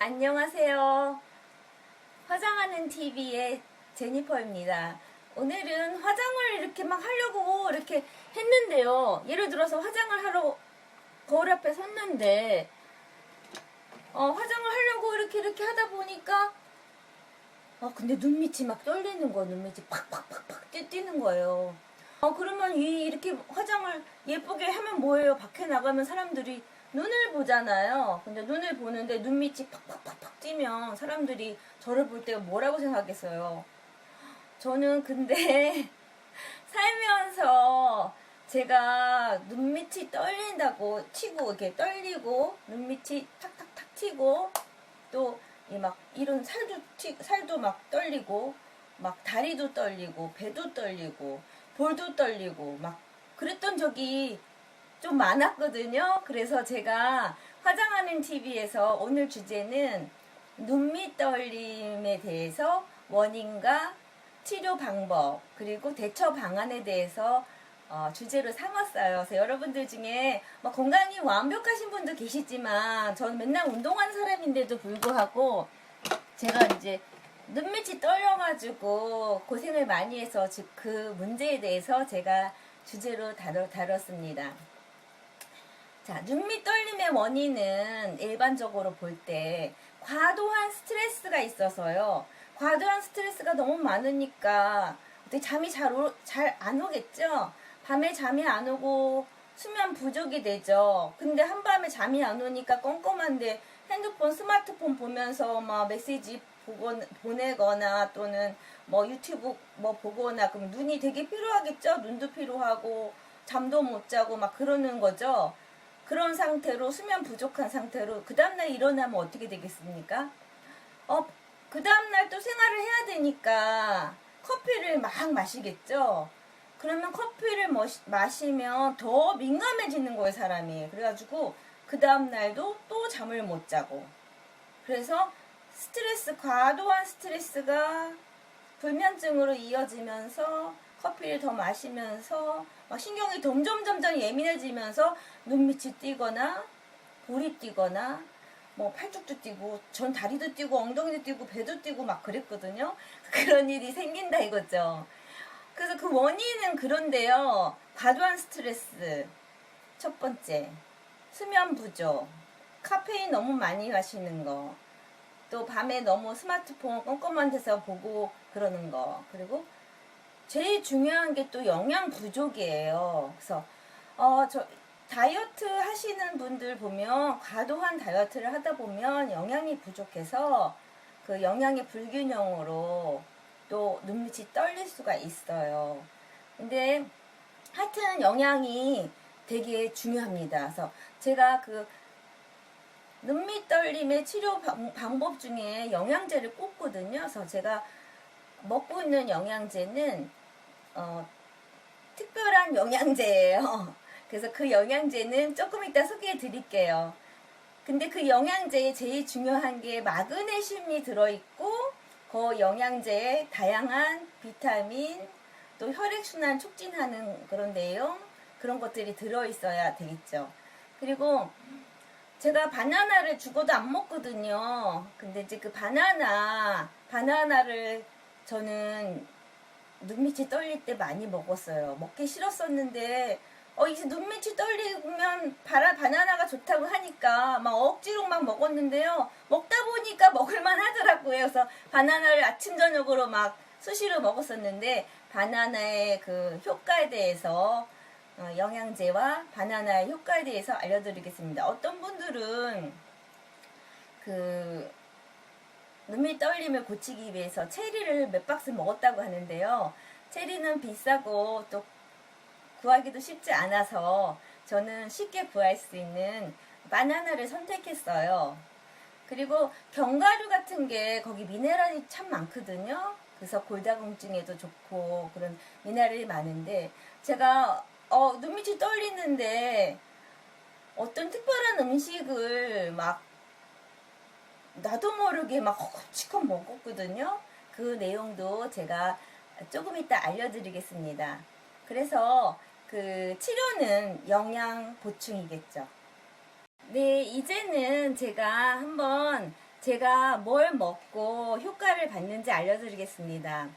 안녕하세요. 화장하는 TV의 제니퍼입니다. 오늘은 화장을 이렇게 막 하려고 이렇게 했는데요. 예를 들어서 화장을 하러 거울 앞에 섰는데 화장을 하려고 이렇게 하다 보니까 근데 눈밑이 막 떨리는 거예요. 눈밑이 팍팍팍팍 뛰는 거예요. 그러면 이렇게 화장을 예쁘게 하면 뭐예요? 밖에 나가면 사람들이 눈을 보잖아요. 근데 눈을 보는데 눈밑이 팍팍팍팍 뛰면 사람들이 저를 볼 때 뭐라고 생각하겠어요? 저는 근데 살면서 제가 눈밑이 떨린다고 튀고 이렇게 떨리고 눈밑이 탁탁탁 튀고 또 막 이런 살도 막 떨리고 막 다리도 떨리고 배도 떨리고 볼도 떨리고 막 그랬던 적이 좀 많았거든요. 그래서 제가 화장하는 TV에서 오늘 주제는 눈밑 떨림에 대해서 원인과 치료 방법 그리고 대처 방안에 대해서 주제로 삼았어요. 그래서 여러분들 중에 건강이 완벽하신 분도 계시지만 저는 맨날 운동하는 사람인데도 불구하고 제가 이제 눈밑이 떨려가지고 고생을 많이 해서 즉 그 문제에 대해서 제가 주제로 다뤘습니다. 자, 눈밑 떨림의 원인은 일반적으로 볼 때 과도한 스트레스가 있어서요. 과도한 스트레스가 너무 많으니까 어떻게 잠이 잘 안 오겠죠? 밤에 잠이 안 오고 수면 부족이 되죠. 근데 한밤에 잠이 안 오니까 껌껌한데 핸드폰, 스마트폰 보면서 막 메시지 보내거나 또는 유튜브 보거나 그럼 눈이 되게 피로하겠죠? 눈도 피로하고 잠도 못 자고 막 그러는 거죠. 그런 상태로 수면 부족한 상태로 그 다음날 일어나면 어떻게 되겠습니까? 그 다음날 또 생활을 해야 되니까 커피를 막 마시겠죠? 그러면 커피를 마시면 더 민감해지는 거예요, 사람이. 그래가지고 그 다음날도 또 잠을 못 자고. 그래서 과도한 스트레스가 불면증으로 이어지면서 커피를 더 마시면서 신경이 점점 예민해지면서 눈밑이 뛰거나 볼이 뛰거나 팔뚝도 뛰고 전 다리도 뛰고 엉덩이도 뛰고 배도 뛰고 막 그랬거든요. 그런 일이 생긴다 이거죠. 그래서 그 원인은 그런데요. 과도한 스트레스 첫 번째, 수면 부족, 카페인 너무 많이 마시는 거, 또 밤에 너무 스마트폰 껌껌한 데서 보고 그러는 거, 그리고 제일 중요한 게 또 영양 부족이에요. 그래서 다이어트 하시는 분들 보면 과도한 다이어트를 하다 보면 영양이 부족해서 그 영양의 불균형으로 또 눈밑이 떨릴 수가 있어요. 근데 하여튼 영양이 되게 중요합니다. 그래서 제가 그 눈밑 떨림의 치료 방법 중에 영양제를 꼽거든요. 그래서 제가 먹고 있는 영양제는 특별한 영양제예요. 그래서 그 영양제는 조금 이따 소개해 드릴게요. 근데 그 영양제에 제일 중요한 게 마그네슘이 들어있고 그 영양제에 다양한 비타민 또 혈액순환 촉진하는 그런 내용 그런 것들이 들어있어야 되겠죠. 그리고 제가 바나나를 죽어도 안 먹거든요. 근데 이제 그 바나나를 저는 눈밑이 떨릴 때 많이 먹었어요. 먹기 싫었었는데 이제 눈밑이 떨리면 바나나가 좋다고 하니까 억지로 먹었는데요. 먹다 보니까 먹을만 하더라고요. 그래서 바나나를 아침 저녁으로 수시로 먹었었는데 바나나의 그 효과에 대해서 영양제와 바나나의 효과에 대해서 알려드리겠습니다. 어떤 분들은 그 눈밑 떨림을 고치기 위해서 체리를 몇 박스 먹었다고 하는데요. 체리는 비싸고 또 구하기도 쉽지 않아서 저는 쉽게 구할 수 있는 바나나를 선택했어요. 그리고 견과류 같은 게 거기 미네랄이 참 많거든요. 그래서 골다공증에도 좋고 그런 미네랄이 많은데 제가 눈밑이 떨리는데 어떤 특별한 음식을 나도 모르게 헛치껏 먹었거든요. 그 내용도 제가 조금 이따 알려드리겠습니다. 그래서 그 치료는 영양 보충이겠죠. 네, 이제는 제가 한번 제가 뭘 먹고 효과를 받는지 알려드리겠습니다.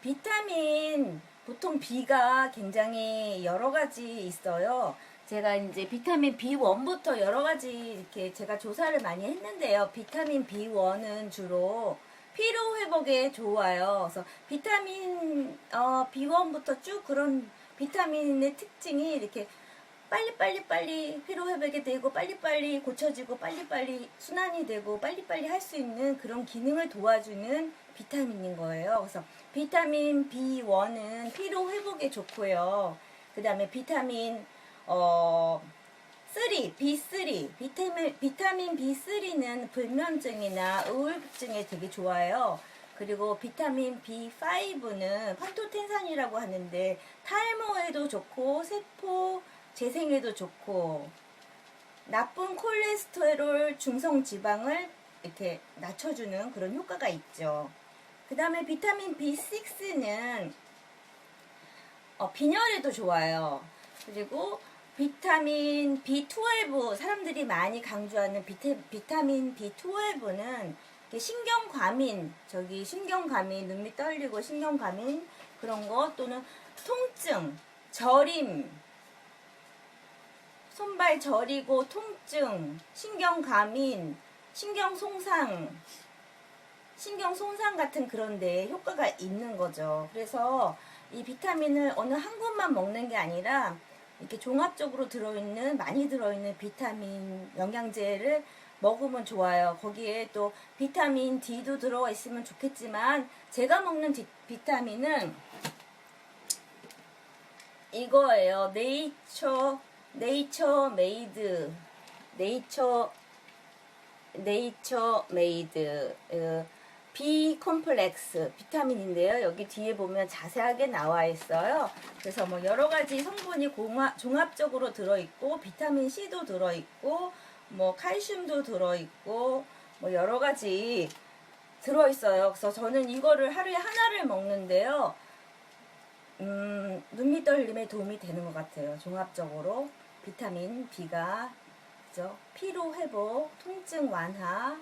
비타민, 보통 B가 굉장히 여러 가지 있어요. 제가 이제 비타민 B1부터 여러 가지 이렇게 제가 조사를 많이 했는데요. 비타민 B1은 주로 피로 회복에 좋아요. 그래서 비타민 B1부터 쭉 그런 비타민의 특징이 이렇게 빨리 피로 회복이 되고 빨리 고쳐지고 빨리 순환이 되고 빨리 할 수 있는 그런 기능을 도와주는 비타민인 거예요. 그래서 비타민 B1은 피로 회복에 좋고요. 그 다음에 비타민 3, B3, 비타민 B3는 불면증이나 우울증에 되게 좋아요. 그리고 비타민 B5는 판토텐산이라고 하는데 탈모에도 좋고 세포 재생에도 좋고 나쁜 콜레스테롤 중성 지방을 이렇게 낮춰주는 그런 효과가 있죠. 그 다음에 비타민 B6는 빈혈에도 좋아요. 그리고 비타민 B12, 사람들이 많이 강조하는 비타민 B12는 신경과민, 신경과민, 눈밑 떨리고 신경과민 그런 거, 또는 통증, 저림, 손발 저리고 통증, 신경과민, 신경손상 같은 그런 데 효과가 있는 거죠. 그래서 이 비타민을 어느 한 곳만 먹는 게 아니라 이렇게 종합적으로 많이 들어있는 비타민 영양제를 먹으면 좋아요. 거기에 또 비타민 D도 들어가 있으면 좋겠지만 제가 먹는 비타민은 이거예요. 네이처 메이드 B 콤플렉스 비타민인데요. 여기 뒤에 보면 자세하게 나와 있어요. 그래서 뭐 여러 가지 성분이 종합적으로 들어있고, 비타민 C도 들어있고, 뭐 칼슘도 들어있고, 뭐 여러 가지 들어있어요. 그래서 저는 이거를 하루에 하나를 먹는데요. 눈밑 떨림에 도움이 되는 것 같아요. 종합적으로 비타민 B가 그죠? 피로 회복, 통증 완화,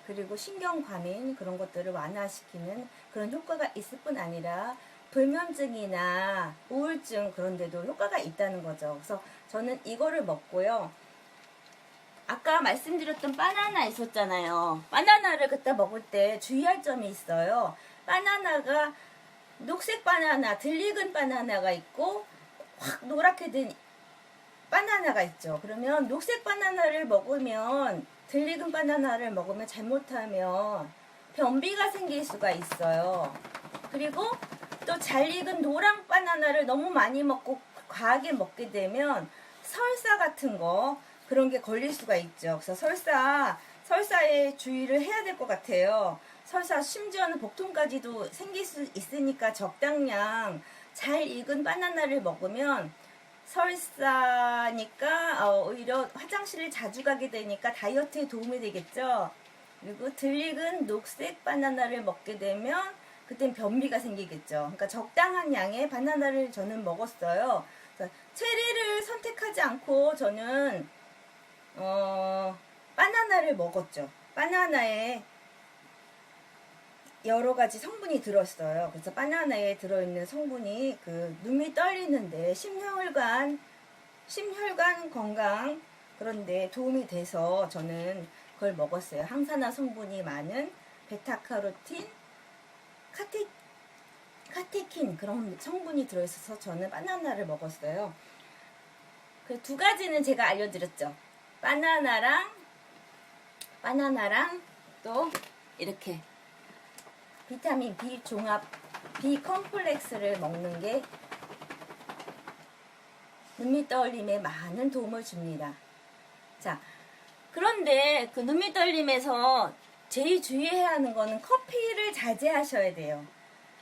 그리고 신경과민 그런 것들을 완화시키는 그런 효과가 있을 뿐 아니라 불면증이나 우울증 그런 데도 효과가 있다는 거죠. 그래서 저는 이거를 먹고요. 아까 말씀드렸던 바나나 있었잖아요. 바나나를 그때 먹을 때 주의할 점이 있어요. 바나나가 녹색 바나나, 들익은 바나나가 있고 확 노랗게 된 바나나가 있죠. 그러면 녹색 바나나를 먹으면, 들익은 바나나를 먹으면 잘못하면 변비가 생길 수가 있어요. 그리고 또 잘 익은 노랑 바나나를 너무 많이 먹고 과하게 먹게 되면 설사 같은 거 그런 게 걸릴 수가 있죠. 그래서 설사에 주의를 해야 될 것 같아요. 설사 심지어는 복통까지도 생길 수 있으니까 적당량 잘 익은 바나나를 먹으면 설사니까 오히려 화장실을 자주 가게 되니까 다이어트에 도움이 되겠죠. 그리고 들익은 녹색 바나나를 먹게 되면 그땐 변비가 생기겠죠. 그러니까 적당한 양의 바나나를 저는 먹었어요. 체리를 선택하지 않고 저는 바나나를 먹었죠. 바나나에 여러 가지 성분이 들었어요. 그래서 바나나에 들어있는 성분이 그 눈이 떨리는데 심혈관 건강 그런데 도움이 돼서 저는 그걸 먹었어요. 항산화 성분이 많은 베타카로틴, 카테킨 그런 성분이 들어있어서 저는 바나나를 먹었어요. 그 두 가지는 제가 알려드렸죠. 바나나랑 또 이렇게 비타민 B 종합 B 컴플렉스를 먹는 게 눈밑 떨림에 많은 도움을 줍니다. 자, 그런데 그 눈밑 떨림에서 제일 주의해야 하는 거는 커피를 자제하셔야 돼요.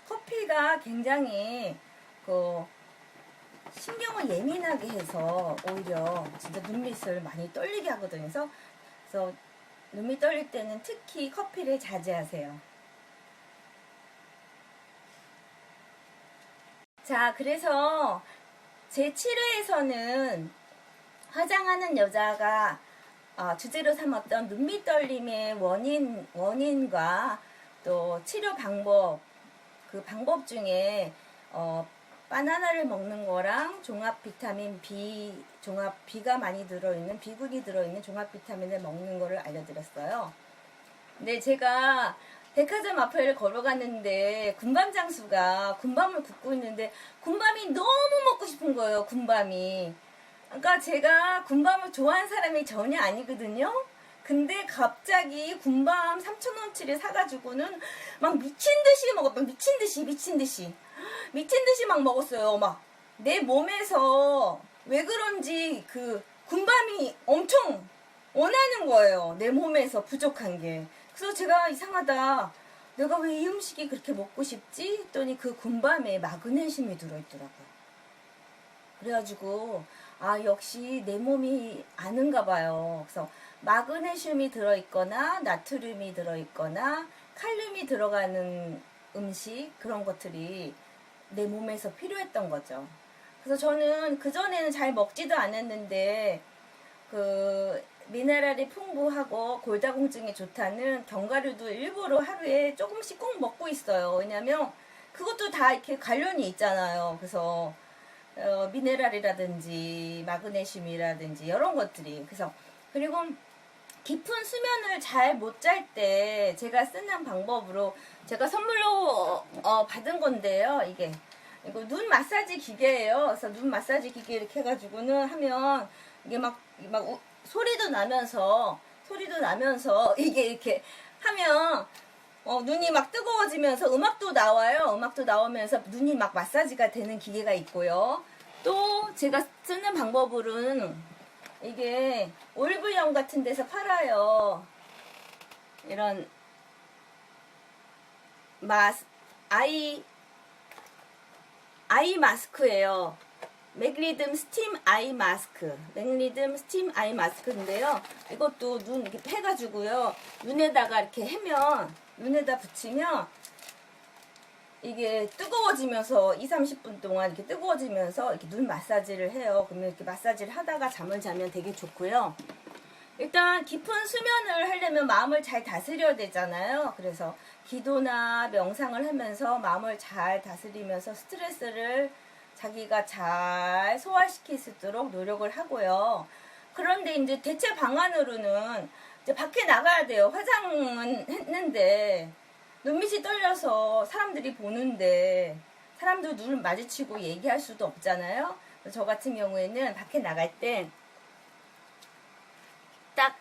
커피가 굉장히 그 신경을 예민하게 해서 오히려 진짜 눈밑을 많이 떨리게 하거든요. 그래서 눈밑 떨릴 때는 특히 커피를 자제하세요. 자, 그래서 제 7회에서는 화장하는 여자가 주제로 삼았던 눈밑 떨림의 원인과 또 치료 방법, 그 방법 중에 바나나를 먹는 거랑 종합 비타민 B, B가 많이 들어있는, B군이 들어있는 종합 비타민을 먹는 거를 알려드렸어요. 근데 제가 백화점 앞을 걸어갔는데 군밤 장수가 군밤을 굽고 있는데 군밤이 너무 먹고 싶은 거예요. 군밤이. 그러니까 제가 군밤을 좋아하는 사람이 전혀 아니거든요. 근데 갑자기 군밤 3,000원치를 사가지고는 막 미친 듯이 먹었던, 미친 듯이 막 먹었어요. 막 내 몸에서 왜 그런지 그 군밤이 엄청 원하는 거예요. 내 몸에서 부족한 게. 그래서 제가 이상하다. 내가 왜 이 음식이 그렇게 먹고 싶지? 했더니 그 군밤에 마그네슘이 들어있더라고요. 그래가지고 역시 내 몸이 아는가 봐요. 그래서 마그네슘이 들어있거나 나트륨이 들어있거나 칼륨이 들어가는 음식, 그런 것들이 내 몸에서 필요했던 거죠. 그래서 저는 그전에는 잘 먹지도 않았는데 그 미네랄이 풍부하고 골다공증에 좋다는 견과류도 일부러 하루에 조금씩 꼭 먹고 있어요. 왜냐면 그것도 다 이렇게 관련이 있잖아요. 그래서 미네랄이라든지 마그네슘이라든지 이런 것들이. 그래서 그리고 깊은 수면을 잘 못 잘 때 제가 쓰는 방법으로 제가 선물로 받은 건데요. 이거 눈 마사지 기계예요. 그래서 눈 마사지 기계 이렇게 해가지고는 하면 이게 막 소리도 나면서 이게 이렇게 하면 눈이 막 뜨거워지면서 음악도 나와요. 음악도 나오면서 눈이 막 마사지가 되는 기계가 있고요. 또 제가 쓰는 방법으로는 이게 올브영 같은 데서 팔아요. 이런 아이 마스크예요. 맥리듬 스팀 아이 마스크인데요. 이것도 눈 이렇게 해가지고요. 눈에다가 이렇게 해면, 눈에다 붙이면 이게 뜨거워지면서 20-30분 동안 이렇게 뜨거워지면서 이렇게 눈 마사지를 해요. 그러면 이렇게 마사지를 하다가 잠을 자면 되게 좋고요. 일단 깊은 수면을 하려면 마음을 잘 다스려야 되잖아요. 그래서 기도나 명상을 하면서 마음을 잘 다스리면서 스트레스를 자기가 잘 소화시킬 수 있도록 노력을 하고요. 그런데 이제 대체 방안으로는 이제 밖에 나가야 돼요. 화장은 했는데 눈밑이 떨려서 사람들이 보는데 사람들 눈을 마주치고 얘기할 수도 없잖아요. 저 같은 경우에는 밖에 나갈 때 딱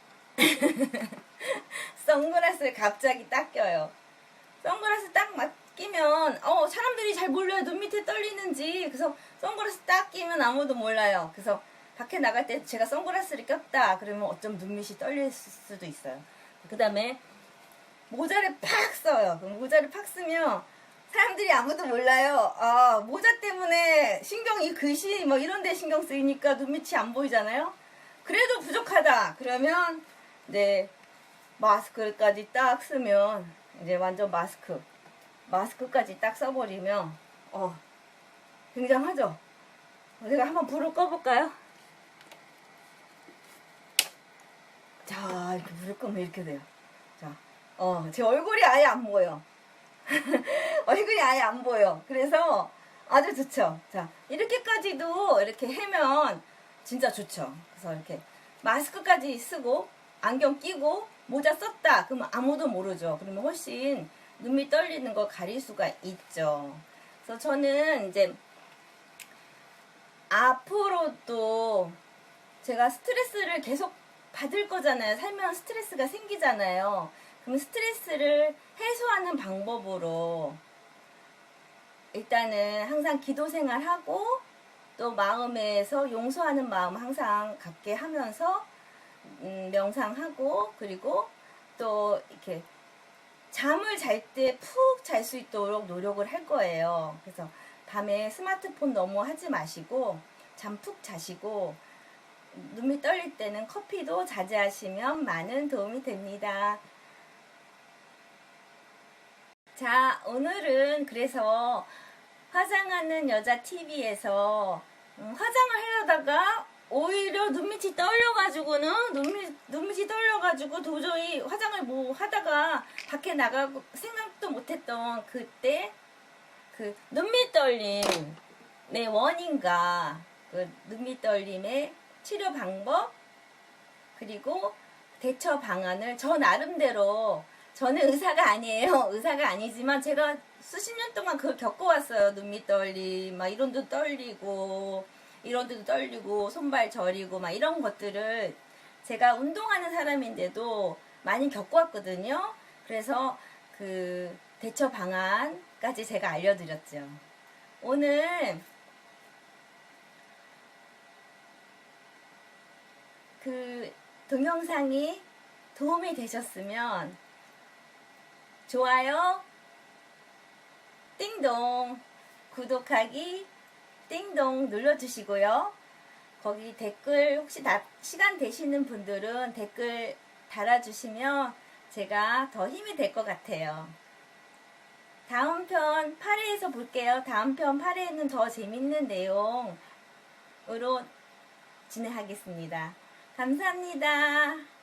선글라스를 갑자기 딱 껴요. 선글라스 딱 끼면 사람들이 잘 몰라요. 눈 밑에 떨리는지. 그래서 선글라스 딱 끼면 아무도 몰라요. 그래서 밖에 나갈 때 제가 선글라스를 꼈다 그러면 어쩜 눈밑이 떨릴 수도 있어요. 그 다음에 모자를 팍 써요. 그럼 모자를 팍 쓰면 사람들이 아무도 몰라요. 모자 때문에 이 글씨 뭐 이런 데 신경 쓰이니까 눈밑이 안 보이잖아요. 그래도 부족하다. 그러면 네, 마스크까지 딱 쓰면 이제 완전 마스크까지 딱 써버리면 굉장하죠. 제가 한번 불을 꺼볼까요? 자, 이렇게 불을 끄면 이렇게 돼요. 자, 제 얼굴이 아예 안 보여. 얼굴이 아예 안 보여. 그래서 아주 좋죠. 자, 이렇게까지도 이렇게 하면 진짜 좋죠. 그래서 이렇게 마스크까지 쓰고 안경 끼고 모자 썼다 그러면 아무도 모르죠. 그러면 훨씬 눈이 떨리는 걸 가릴 수가 있죠. 그래서 저는 이제 앞으로도 제가 스트레스를 계속 받을 거잖아요. 살면 스트레스가 생기잖아요. 그럼 스트레스를 해소하는 방법으로 일단은 항상 기도 생활하고 또 마음에서 용서하는 마음 항상 갖게 하면서 명상하고 그리고 또 이렇게 잠을 잘 때 푹 잘 수 있도록 노력을 할 거예요. 그래서 밤에 스마트폰 너무 하지 마시고 잠 푹 자시고 눈이 떨릴 때는 커피도 자제하시면 많은 도움이 됩니다. 자, 오늘은 그래서 화장하는 여자 TV에서 화장을 하려다가 오히려 눈밑이 떨려가지고는 눈밑이 떨려가지고 도저히 화장을 뭐 하다가 밖에 나가고 생각도 못했던 그때 그 눈밑 떨림의 원인과 그 눈밑 떨림의 치료 방법 그리고 대처 방안을 저 나름대로 저는 의사가 아니에요. 의사가 아니지만 제가 수십 년 동안 그걸 겪어왔어요. 눈밑 떨림, 막 이런 데도 떨리고, 이런 데도 떨리고, 손발 저리고, 막 이런 것들을 제가 운동하는 사람인데도 많이 겪어왔거든요. 그래서 그 대처 방안까지 제가 알려드렸죠. 오늘 그 동영상이 도움이 되셨으면 좋아요, 띵동, 구독하기, 띵동 눌러주시고요. 거기 댓글 혹시 시간 되시는 분들은 댓글 달아주시면 제가 더 힘이 될 것 같아요. 다음 편 8회에서 볼게요. 다음 편 8회에는 더 재밌는 내용으로 진행하겠습니다. 감사합니다.